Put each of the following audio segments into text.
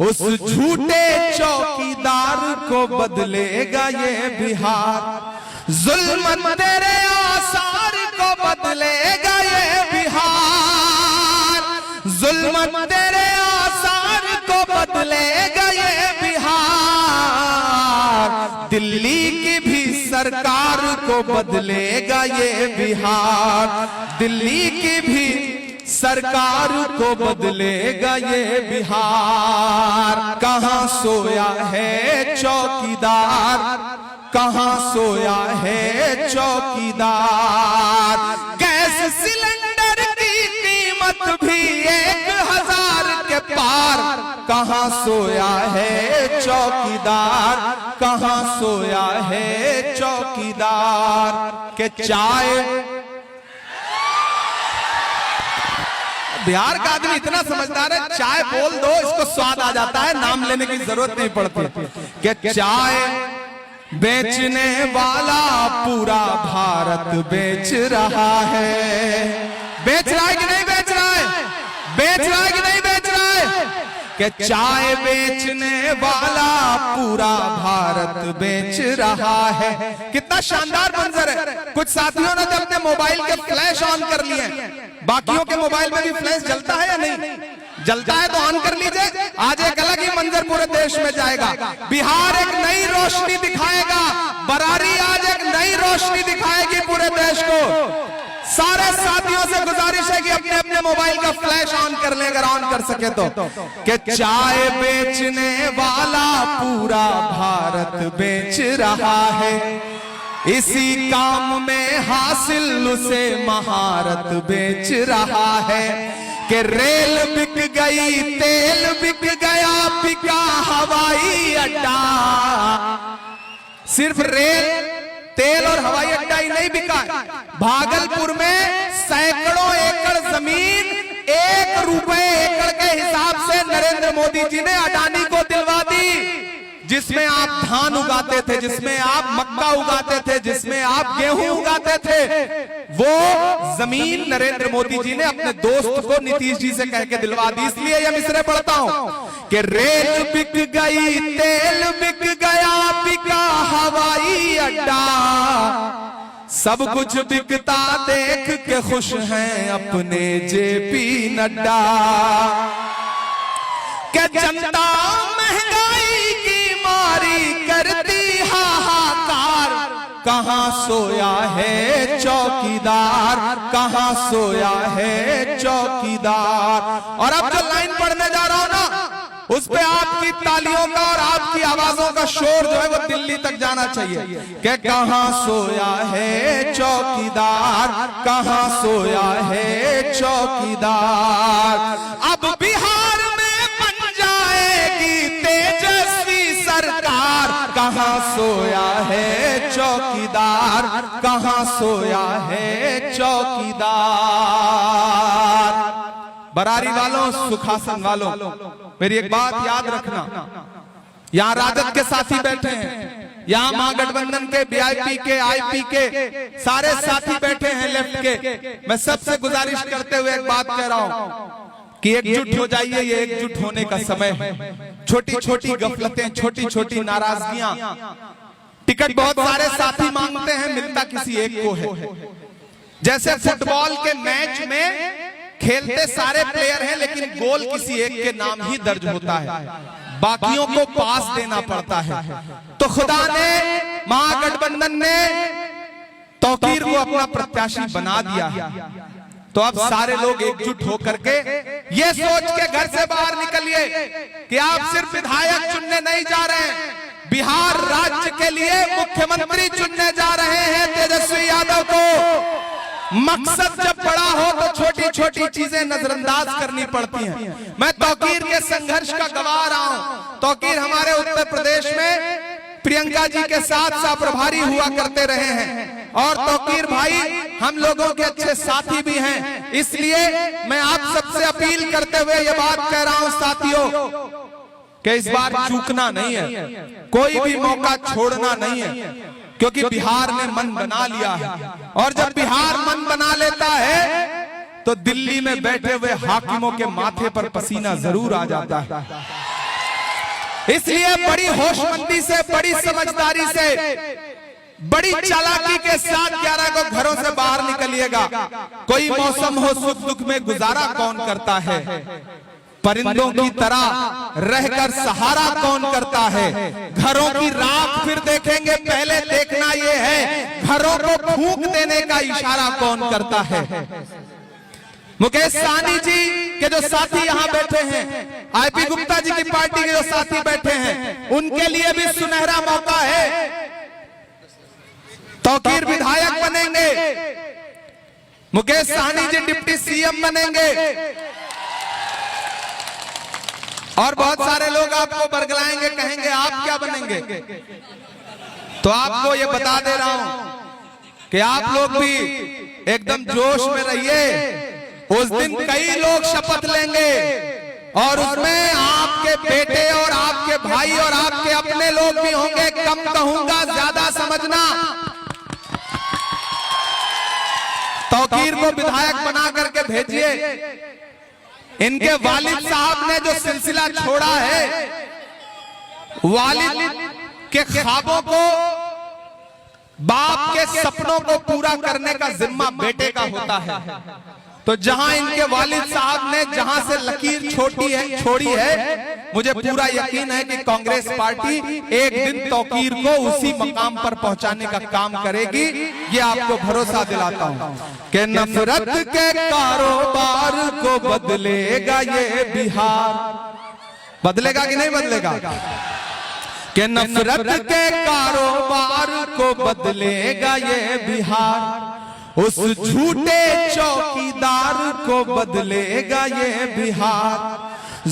उस झूठे चौकीदार को बदलेगा ये बिहार। जुल्म तेरे आसार को बदलेगा ये बिहार। जुल्म तेरे आसार को बदलेगा ये बिहार। दिल्ली की भी सरकार को बदलेगा ये बिहार। दिल्ली की भी सरकार को बदलेगा ये बिहार। कहां सोया है चौकीदार, कहां सोया है चौकीदार। गैस सिलेंडर की कीमत भी 1000 के पार। कहां सोया है चौकीदार, कहां सोया है चौकीदार। के चाय बिहार का आदमी इतना समझदार है, चाय बोल दो इसको स्वाद आ जाता है, नाम लेने की जरूरत नहीं पड़ती। कि चाय बेचने वाला पूरा भारत बेच रहा है। बेच रहा है कि नहीं बेच रहा है? बेच रहा है कि नहीं बेच रहा है? कि चाय बेचने वाला पूरा भारत बेच रहा है। कितना शानदार मंजर है। कुछ साथियों ने तो अपने मोबाइल के फ्लैश ऑन कर लिए हैं। बाकियों के मोबाइल में भी फ्लैश जलता है या नहीं? जलता है तो ऑन कर लीजिए। आज एक अलग ही मंजर पूरे देश में जाएगा। बिहार एक नई रोशनी दिखाएगा। बरारी आज एक नई रोशनी दिखाएगी पूरे देश को। सारे साथियों से गुजारिश है कि अपने अपने मोबाइल का फ्लैश ऑन कर लें अगर ऑन कर सके तो। कि चाय बेचने वाला पूरा भारत बेच रहा है। इसी काम में हासिल उसे महारत बेच रहा है। कि रेल बिक गई, तेल बिक गया, बिका हवाई अड्डा। सिर्फ रेल, तेल और हवाई अड्डा ही नहीं बिका। भागलपुर में सैकड़ों एकड़ जमीन 1 रुपए एकड़ के हिसाब से नरेंद्र मोदी जी ने अडानी को दिलवा दी। जिसमें आप धान उगाते थे, जिसमें आप मक्का उगाते थे, जिसमें आप गेहूं उगाते थे, वो जमीन नरेंद्र मोदी जी ने अपने दोस्त को नीतीश जी से कह के दिलवा दी। इसलिए ये मिसरे पढ़ता हूं कि रेल बिक गई, तेल बिक गया, बिका हवाई अड्डा। सब कुछ बिकता देख के खुश हैं अपने जेपी नड्डा। के जनता महंगाई की मारी करती हाहाकार। कहां सोया है चौकीदार, कहां सोया है चौकीदार। और अब जो लाइन पढ़ने जा रहा हूं ना, उस पे आपकी तालियों का और आपकी आवाजों का शोर जो है वो दिल्ली तक जाना चाहिए। कि कहां सोया है चौकीदार, कहां सोया है चौकीदार। अब बिहार में बन जाएगी तेजस्वी सरकार। कहां सोया है चौकीदार, कहां सोया है चौकीदार। बरारी वालों, सुखासन वालों, मेरी एक बात याद रखना। यहां राजद के साथी बैठे हैं, यहां महागठबंधन के, बीआईपी के, आईपी के सारे साथी बैठे हैं लेफ्ट के। मैं सबसे गुजारिश करते हुए एक बात कह रहा हूं कि एकजुट हो जाइए। ये एकजुट होने का समय है। छोटी छोटी गफलतें, छोटी छोटी नाराजगियां, टिकट बहुत सारे साथी मांगते हैं, मिलता किसी एक को है। जैसे फुटबॉल के मैच में खेलते सारे प्लेयर हैं लेकिन गोल किसी एक के नाम ही दर्ज होता है, बाकियों को पास देना पड़ता है। तो खुदा ने, महागठबंधन ने तौकीर को अपना प्रत्याशी बना दिया। तो अब सारे लोग एकजुट होकर के ये सोच के घर से बाहर निकलिए कि आप सिर्फ विधायक चुनने नहीं जा रहे हैं, बिहार राज्य के लिए मुख्यमंत्री चुनने जा रहे हैं तेजस्वी यादव को। मकसद जब बड़ा हो तो छोटी छोटी चीजें नजरअंदाज करनी पड़ती हैं। मैं तौकीर के संघर्ष का गवाह रहा हूं। तौकीर हमारे उत्तर प्रदेश में प्रियंका जी के साथ प्रभारी हुआ करते रहे हैं और तौकीर भाई हम लोगों के अच्छे साथी भी हैं। इसलिए मैं आप सबसे अपील करते हुए ये बात कह रहा हूं साथियों कि इस बार चूकना नहीं है, कोई भी मौका छोड़ना नहीं है, क्योंकि बिहार ने मन बना लिया है। और जब बिहार मन बना लेता है तो दिल्ली में बैठे हुए हाकिमों के माथे पर पसीना जरूर आ जाता है। इसलिए बड़ी होशमंदी से, बड़ी समझदारी से, बड़ी चालाकी के साथ 11 को घरों से बाहर निकलिएगा। कोई मौसम हो, सुख दुख में गुजारा कौन करता है? परिंदों की तरह रहकर सहारा कौन करता है? घरों की राख फिर देखेंगे, पहले देखना ये है घरों को फूंक देने का इशारा कौन करता है? मुकेश सहनी जी के जो साथी यहाँ बैठे हैं, आईपी गुप्ता जी की पार्टी के जो साथी बैठे हैं, उनके लिए भी सुनहरा मौका है। तौकीर विधायक बनेंगे, मुकेश सहनी जी डिप्टी सीएम बनेंगे और बहुत सारे लोग आपको बरगलाएंगे, कहेंगे आप क्या बनेंगे। तो आपको ये बता दे रहा हूं कि आप लोग भी एकदम जोश में रहिए। उस दिन कई लोग शपथ लेंगे और उसमें आपके बेटे और आपके भाई और आपके अपने लोग भी होंगे। कम कहूंगा, ज्यादा समझना। तौकीर को विधायक बना करके भेजिए। इनके वालिद साहब ने जो सिलसिला छोड़ा है, वालिद के ख्वाबों को, बाप के सपनों को पूरा करने का जिम्मा बेटे का होता है। तो जहां इनके वालिद साहब ने जहां से लकीर छोड़ी है, मुझे पूरा यकीन है कि कांग्रेस पार्टी एक दिन तौकीर को उसी मकाम पर पहुंचाने का काम करेगी। ये आपको भरोसा दिलाता हूं कि नफरत के कारोबार को बदलेगा ये बिहार। बदलेगा कि नहीं बदलेगा? कि नफरत के कारोबार को बदलेगा ये बिहार। उस झूठे चौकीदार को बदलेगा ये बिहार।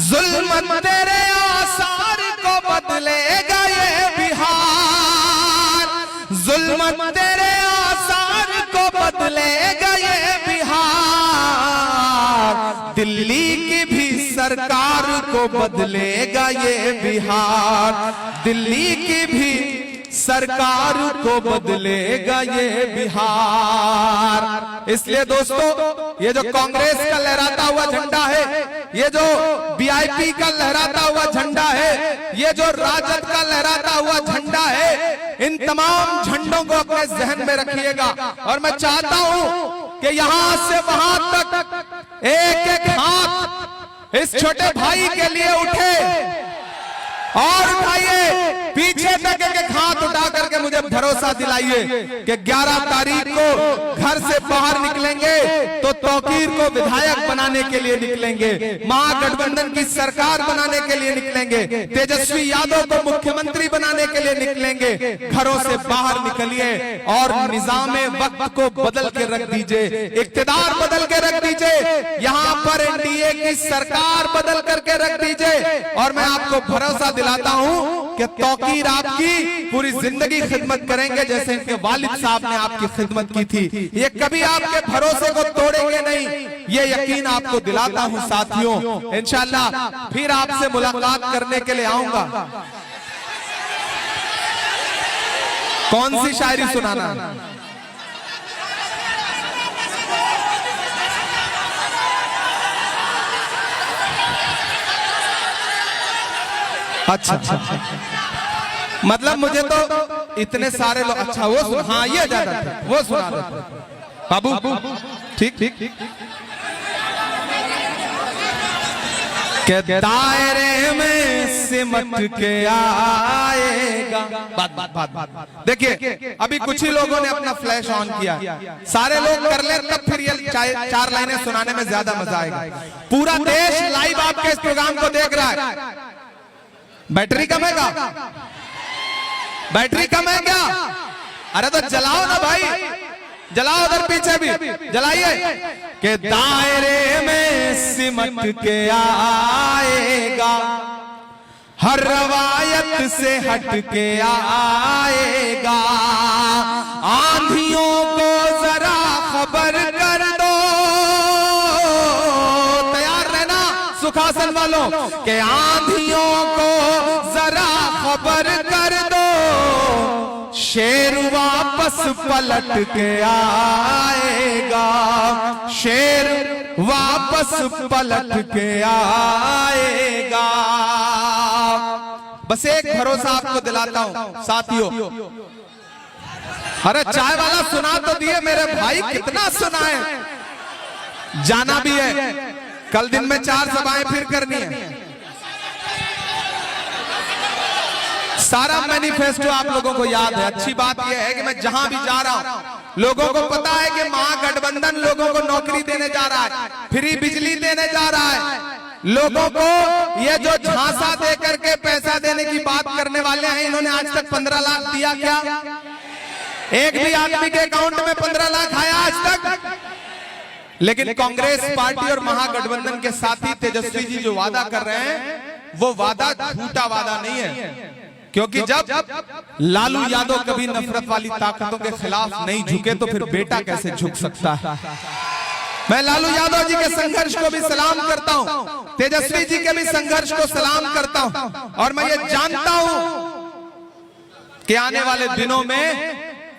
जुल्म तेरे आसार को बदलेगा ये बिहार। जुल्म तेरे आसार को बदलेगा ये बिहार। दिल्ली की भी सरकार को बदलेगा ये बिहार। दिल्ली की भी सरकार को बदलेगा ये बिहार। इसलिए दोस्तों, ये जो कांग्रेस का लहराता हुआ झंडा है, ये जो वीआईपी का लहराता हुआ झंडा है, ये जो राजद का लहराता हुआ झंडा है, इन तमाम झंडों को अपने जहन में रखिएगा। और मैं चाहता हूं कि यहां से वहां तक एक एक हाथ इस छोटे भाई के लिए उठे और उठाइए, पीछे तक एक हाथ उठा करके मुझे भरोसा दिलाइए कि 11 तारीख को घर से बाहर निकलेंगे तो तौकीर को विधायक बनाने के लिए निकलेंगे, महागठबंधन की सरकार बनाने के लिए निकलेंगे, तेजस्वी यादव को मुख्यमंत्री बनाने के लिए निकलेंगे। घरों से बाहर निकलिए और निजामे वक्त को बदल के रख दीजिए, इक्तिदार बदल के रख दीजिए, यहाँ पर एनडीए की सरकार बदल करके रख दीजिए। और मैं आपको भरोसा दिलाता हूं कि तौकीर आपकी पूरी जिंदगी खिदमत करेंगे जैसे इनके वालिद साहब ने आपकी खिदमत की थी। ये कभी आपके भरोसे को तोड़ेंगे नहीं, ये यकीन आपको दिलाता हूं साथियों। इंशाअल्लाह फिर आपसे मुलाकात करने के लिए आऊंगा। कौन सी शायरी सुनाना? अच्छा, मतलब मुझे तो इतने सारे लोग, अच्छा वो हाँ ये ज्यादा थे, वो सुना देते बाबू। ठीक ठीक के दायरे में सिमट के आएगा। बात देखिए, अभी कुछ ही लोगों ने अपना फ्लैश ऑन किया, सारे लोग कर ले तब फिर ये 4 लाइनें सुनाने में ज्यादा मजा आएगा। पूरा देश लाइव आपके इस प्रोग्राम को देख रहा है। बैटरी कम है क्या? बैटरी कम है क्या? अरे तो जलाओ ना भाई, जलाओ, उधर पीछे भी जलाइए। के दायरे में सिमट के आएगा, हर रवायत से हट के आएगा। आंधियों को जरा खबर कर दो, तैयार रहना सुखासन वालों, के आंधियों को जरा खबर कर दो, शेर वापस पलट के आएगा। शेर वापस पलट के आएगा। बस एक भरोसा आपको दिलाता हूं साथियों। अरे चाय वाला सुना तो दिए मेरे भाई, कितना सुनाए। जाना भी है, कल दिन में 4 सभाएं फिर करनी है। सारा मैनिफेस्टो आप लोगों को याद है। अच्छी बात यह है कि मैं जहां भी जा रहा हूं लोगों को पता है कि महागठबंधन लोगों को नौकरी देने जा रहा है, फ्री बिजली देने जा रहा है। लोगों को ये जो झांसा दे करके पैसा देने की बात करने वाले हैं, इन्होंने आज तक 15 लाख दिया क्या? एक भी आदमी के अकाउंट में 15 लाख आया आज तक? लेकिन कांग्रेस पार्टी और महागठबंधन के साथी तेजस्वी जी जो वादा कर रहे हैं वो वादा झूठा वादा नहीं है, क्योंकि जब लालू यादव कभी नफरत वाली ताकतों के खिलाफ नहीं झुके तो फिर बेटा कैसे झुक सकता है। मैं लालू यादव जी के संघर्ष को भी सलाम करता हूं, तेजस्वी जी के भी संघर्ष को सलाम करता हूं, और मैं ये जानता हूं कि आने वाले दिनों में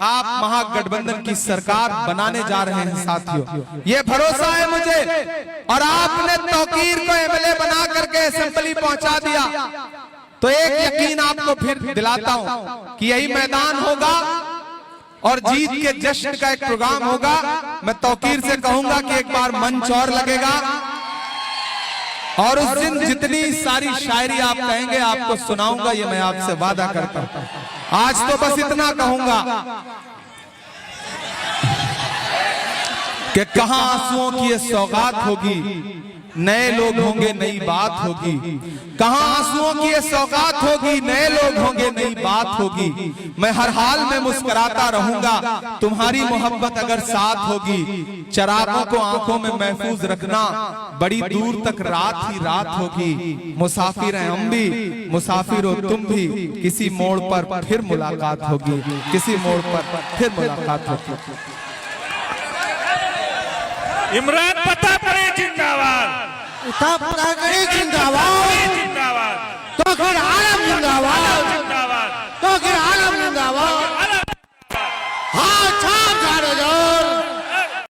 आप महागठबंधन की सरकार बनाने जा रहे हैं साथियों, ये भरोसा है मुझे। और आपने तौकीर को एमएलए बना करके असेंबली पहुंचा दिया, तो एक यकीन आपको फिर दिलाता हूं कि यही मैदान होगा और जीत के जश्न का एक प्रोग्राम होगा। मैं तौकीर से कहूंगा कि एक बार मंच और लगेगा, और उस दिन जितनी सारी शायरी आप कहेंगे आपको सुनाऊंगा, ये मैं आपसे वादा करता हूं। आज तो बस इतना कहूंगा कि कहां आंसुओं की ये सौगात होगी, नए लोग होंगे नई बात होगी। कहां आंसुओं की ये सौगात होगी, नए लोग होंगे नई बात होगी। मैं हर हाल में मुस्कुराता रहूंगा, तुम्हारी मोहब्बत अगर साथ होगी। चरागों को आंखों में महफूज रखना, बड़ी दूर तक रात ही रात होगी। मुसाफिर हैं हम भी, मुसाफिर हो तुम भी, किसी मोड़ पर फिर मुलाकात होगी, किसी मोड़ पर फिर मुलाकात होगी। इमरान प्रतापगढ़ी जिंदाबाद, प्रतापगढ़ी जिंदाबाद, जिंदाबाद, तो फिर आलम जिंदाबाद।